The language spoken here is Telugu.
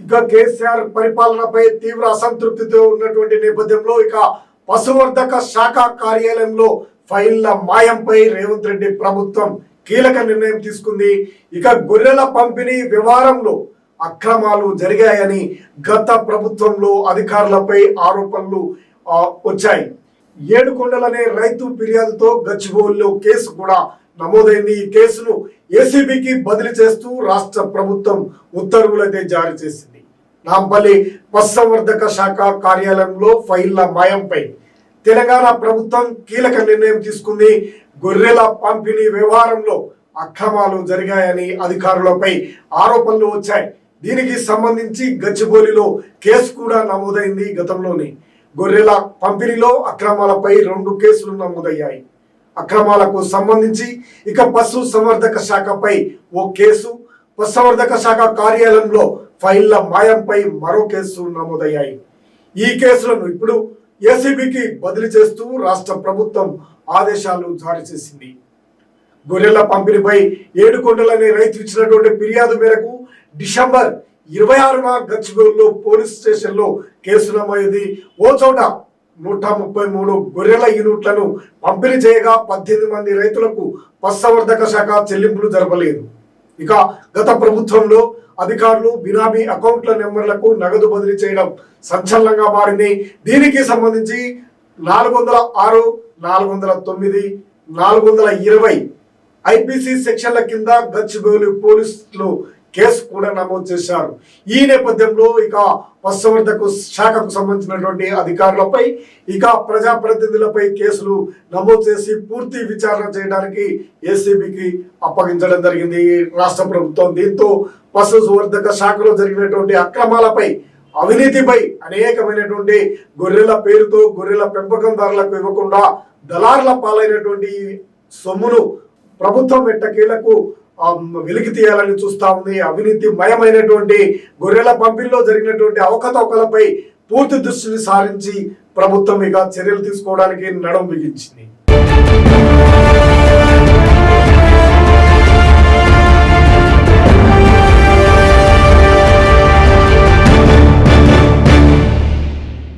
ఇక కేసీఆర్ పరిపాలనపై తీవ్ర అసంతృప్తితో ఉన్నటువంటి నేపథ్యంలో ఇక పశువర్ధక శాఖ కార్యాలయంలో ఫైళ్ల మాయంపై రేవంత్ రెడ్డి ప్రభుత్వం కీలక నిర్ణయం తీసుకుంది. ఇక గొర్రెల పంపిణీ వ్యవహారంలో అక్రమాలు జరిగాయని గత ప్రభుత్వంలో అధికారులపై ఆరోపణలు వచ్చాయి. ఏడుకొండలనే రైతు ఫిర్యాదుతో గచ్చిబౌలిలో కేసు కూడా నమోదైంది. ఈ కేసును ఏసీబీకి బదిలీ చేస్తూ రాష్ట్ర ప్రభుత్వం ఉత్తర్వులైతే జారీ చేసింది. నాంపల్లి పశుసంవర్ధక శాఖ కార్యాలయంలో ఫైళ్ల మాయంపై తెలంగాణ ప్రభుత్వం కీలక నిర్ణయం తీసుకుంది. గొర్రెల పంపిణీ వ్యవహారంలో అక్రమాలు జరిగాయని అధికారులపై ఆరోపణలు వచ్చాయి. దీనికి సంబంధించి గచ్చిబౌలిలో కేసు కూడా నమోదైంది. గతంలోనే గొర్రెల పంపిణీలో అక్రమాలపై 2 కేసులు నమోదయ్యాయి. అక్రమాలకు సంబంధించి ఇక పశు సంవర్ధక శాఖపై ఓ కేసు, పశుసంవర్ధక శాఖ కార్యాలయంలో ఫైళ్ల మాయంపై మరో కేసు నమోదయ్యాయి. ఈ కేసులను ఇప్పుడు ఏసీబీకి బదిలీ చేస్తూ రాష్ట్ర ప్రభుత్వం ఆదేశాలు జారీ చేసింది. గొర్రెల పంపిణీపై ఏడుకొండలనే రైతు ఇచ్చినటువంటి ఫిర్యాదు మేరకు డిసెంబర్ 26న గచ్చిబౌలిలో పోలీస్ స్టేషన్లో కేసు నమోదైంది. ఓ చోట 133 గొర్రెల యూనిట్లను పంపిణీ చేయగా 18 మంది రైతులకు పశుసంవర్ధక శాఖ చెల్లింపులు జరపలేదు. ఇక గత ప్రభుత్వంలో అధికారులు బినామీ అకౌంట్ల నెంబర్లకు నగదు బదిలీ చేయడం సంచలనంగా మారింది. దీనికి సంబంధించి 406, 409, 420 ఐపీసీ సెక్షన్ల కింద గచ్చిబౌలి పోలీసులు కేసు కూడా నమోదు చేశారు. ఈ నేపథ్యంలో ఇక పశుసంవర్ధక శాఖకు సంబంధించినటువంటి అధికారులపై ఇక ప్రజాప్రతినిధులపై కేసులు నమోదు చేసి పూర్తి విచారణ చేయడానికి ఏసీబీకి అప్పగించడం జరిగింది రాష్ట్ర ప్రభుత్వం. దీంతో పశుసంవర్ధక శాఖలో జరిగినటువంటి అక్రమాలపై, అవినీతిపై అనేకమైనటువంటి గొర్రెల పేరుతో గొర్రెల పెంపకందారులకు ఇవ్వకుండా దళారుల పాలైనటువంటి సొమ్మును ప్రభుత్వం ఎట్టకేలకు వెలికి తీయాలని చూస్తా ఉంది. అవినీతి మయమైనటువంటి గొర్రెల పంపిణీలో జరిగినటువంటి అవకతవకలపై పూర్తి దృష్టిని సారించి ప్రభుత్వం ఇక చర్యలు తీసుకోవడానికి నడుం బిగించింది.